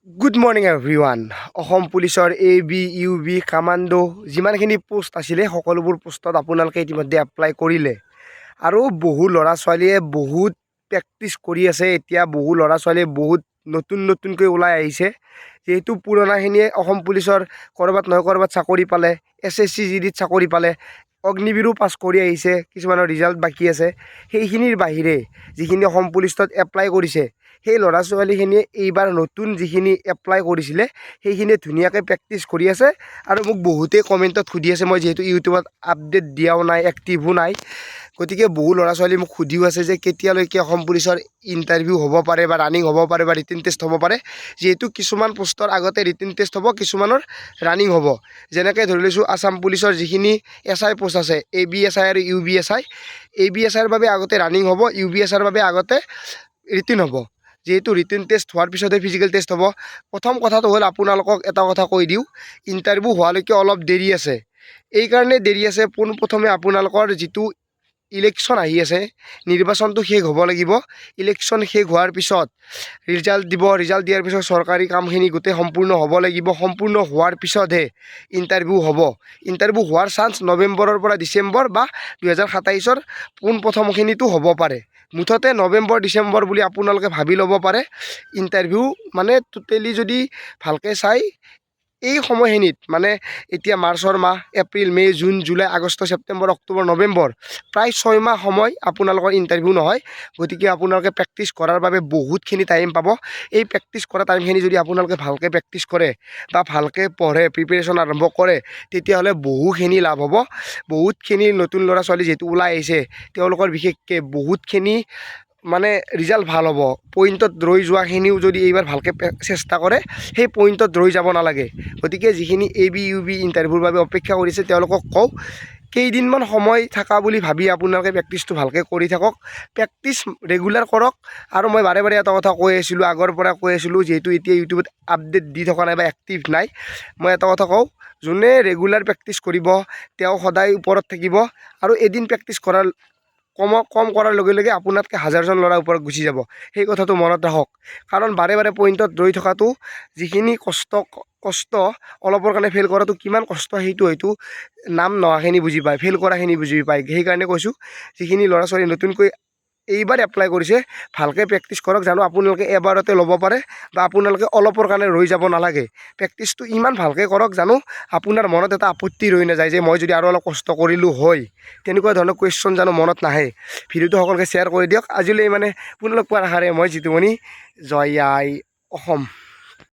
Good morning everyone. Assam পুলিচৰ AB UB commando যিমানখিনি post আছিলে সকলোবোৰ পোষ্টত আপোনালোকে ইতিমধ্যে এপ্লাই কৰিলে আৰু বহু ল'ৰা ছোৱালীয়ে বহুত প্ৰেক্টিছ কৰি আছে। এতিয়া বহু ল'ৰা ছোৱালীয়ে বহুত নতুনকৈ ওলাই আহিছে, যিহেতু পুৰণাখিনিয়ে অসম পুলিচৰ ক'ৰবাত নহয় ক'ৰবাত চাকৰি পালে, SSC GDত চাকৰি পালে, অগ্নিবীৰো পাছ কৰি আহিছে, কিছুমানৰ ৰিজাল্ট বাকী আছে। সেইখিনিৰ বাহিৰে যিখিনি অসম পুলিচত এপ্লাই কৰিছে সেই ল'ৰা ছোৱালীখিনিয়ে এইবাৰ নতুন যিখিনি এপ্লাই কৰিছিলে সেইখিনিয়ে ধুনীয়াকৈ প্ৰেক্টিছ কৰি আছে। আৰু মোক বহুতেই কমেণ্টত সুধি আছে, মই যিহেতু ইউটিউবত আপডেট দিয়াও নাই, এক্টিভো নাই, গতিকে বহু ল'ৰা ছোৱালী মোক সুধিও আছে যে কেতিয়ালৈকে অসম পুলিচৰ ইণ্টাৰভিউ হ'ব পাৰে বা ৰানিং হ'ব পাৰে বা ৰিটেন টেষ্ট হ'ব পাৰে। যিহেতু কিছুমান পোষ্টৰ আগতে ৰিটেন টেষ্ট হ'ব, কিছুমানৰ ৰানিং হ'ব। যেনেকৈ ধৰি লৈছোঁ আছাম পুলিচৰ যিখিনি SI পোষ্ট আছে, ABSI আৰু UBSI, ABSIৰ বাবে আগতে ৰানিং হ'ব, UBSIৰ বাবে আগতে ৰিটেন হ'ব। যিহেতু ৰিটেন টেষ্ট হোৱাৰ পিছতহে ফিজিকেল টেষ্ট হ'ব। প্ৰথম কথাটো হ'ল আপোনালোকক এটা কথা কৈ দিওঁ, ইণ্টাৰভিউ হোৱালৈকে অলপ দেৰি আছে। এইকাৰণে দেৰি আছে, পোনপ্ৰথমে আপোনালোকৰ যিটো ইলেকশ্যন আহি আছে, নিৰ্বাচনটো শেষ হ'ব লাগিব। ইলেকশ্যন শেষ হোৱাৰ পিছত ৰিজাল্ট দিব, ৰিজাল্ট দিয়াৰ পিছত চৰকাৰী কামখিনি গোটেই সম্পূৰ্ণ হ'ব লাগিব। সম্পূৰ্ণ হোৱাৰ পিছতহে ইণ্টাৰভিউ হ'ব। ইণ্টাৰভিউ হোৱাৰ চান্স নৱেম্বৰৰ পৰা ডিচেম্বৰ বা 2027ৰ পোনপ্ৰথমখিনিতো হ'ব পাৰে। মুঠতে নৱেম্বৰ ডিচেম্বৰ বুলি আপোনালোকে ভাবি ল'ব পাৰে। ইণ্টাৰভিউ মানে টোটেলি যদি ভালকৈ চাই এই সময়খিনিত, মানে এতিয়া মাৰ্চৰ মাহ, এপ্ৰিল মে' জুন জুলাই আগষ্ট ছেপ্টেম্বৰ অক্টোবৰ নৱেম্বৰ, প্ৰায় 6 মাহ সময় আপোনালোকৰ ইণ্টাৰভিউ নহয়। গতিকে আপোনালোকে প্ৰেক্টিছ কৰাৰ বাবে বহুতখিনি টাইম পাব। এই প্ৰেক্টিছ কৰা টাইমখিনি যদি আপোনালোকে ভালকৈ প্ৰেক্টিছ কৰে বা ভালকৈ পঢ়ে, প্ৰিপেৰেশ্যন আৰম্ভ কৰে, তেতিয়াহ'লে বহুখিনি লাভ হ'ব। বহুতখিনি নতুন ল'ৰা ছোৱালী যিহেতু ওলাই আহিছে, তেওঁলোকৰ বিশেষকৈ বহুতখিনি মানে ৰিজাল্ট ভাল হ'ব। পইণ্টত ৰৈ যোৱাখিনিও যদি এইবাৰ ভালকৈ চেষ্টা কৰে, সেই পইণ্টত ৰৈ যাব নালাগে। গতিকে যিখিনি AB UB ইণ্টাৰভিউৰ বাবে অপেক্ষা কৰিছে তেওঁলোকক কওঁ, কেইদিনমান সময় থকা বুলি ভাবি আপোনালোকে প্ৰেক্টিছটো ভালকৈ কৰি থাকক। প্ৰেক্টিছ ৰেগুলাৰ কৰক। আৰু মই বাৰে বাৰে এটা কথা কৈ আছিলোঁ, আগৰ পৰা কৈ আছিলোঁ, যিহেতু এতিয়া ইউটিউবত আপডেট দি থকা নাই বা এক্টিভ নাই, মই এটা কথা কওঁ, যোনে ৰেগুলাৰ প্ৰেক্টিছ কৰিব তেওঁ সদায় ওপৰত থাকিব। আৰু এদিন প্ৰেক্টিছ কম কৰাৰ লগে লগে আপোনাতকৈ হাজাৰজন ল'ৰা ওপৰত গুচি যাব। সেই কথাটো মনত ৰাখক। কাৰণ বাৰে বাৰে পইণ্টত ৰৈ থকাটো যিখিনি কষ্ট অলপৰ কাৰণে ফেইল কৰাটো কিমান কষ্ট, সেইটো হয়তো নাম নোহোৱাখিনি বুজি পায়, ফেইল কৰাখিনি বুজি পায়। সেইকাৰণে কৈছোঁ, যিখিনি ল'ৰা ছোৱালী নতুনকৈ এইবাৰ এপ্লাই কৰিছে ভালকৈ প্ৰেক্টিছ কৰক, জানো আপোনালোকে এবাৰতে ল'ব পাৰে বা আপোনালোকে অলপৰ কাৰণে ৰৈ যাব নালাগে। প্ৰেক্টিছটো ইমান ভালকৈ কৰক জানো আপোনাৰ মনত এটা আপত্তি ৰৈ নাযায় যে মই যদি আৰু অলপ কষ্ট কৰিলোঁ হয়, তেনেকুৱা ধৰণৰ কুৱেশ্যন জানো মনত নাহে। ভিডিঅ'টো সকলোকে শ্বেয়াৰ কৰি দিয়ক। আজিলৈ মানে পুনৰ লগ পোৱাৰ আশাৰে মই জিতুমণি। জয় আই অসম।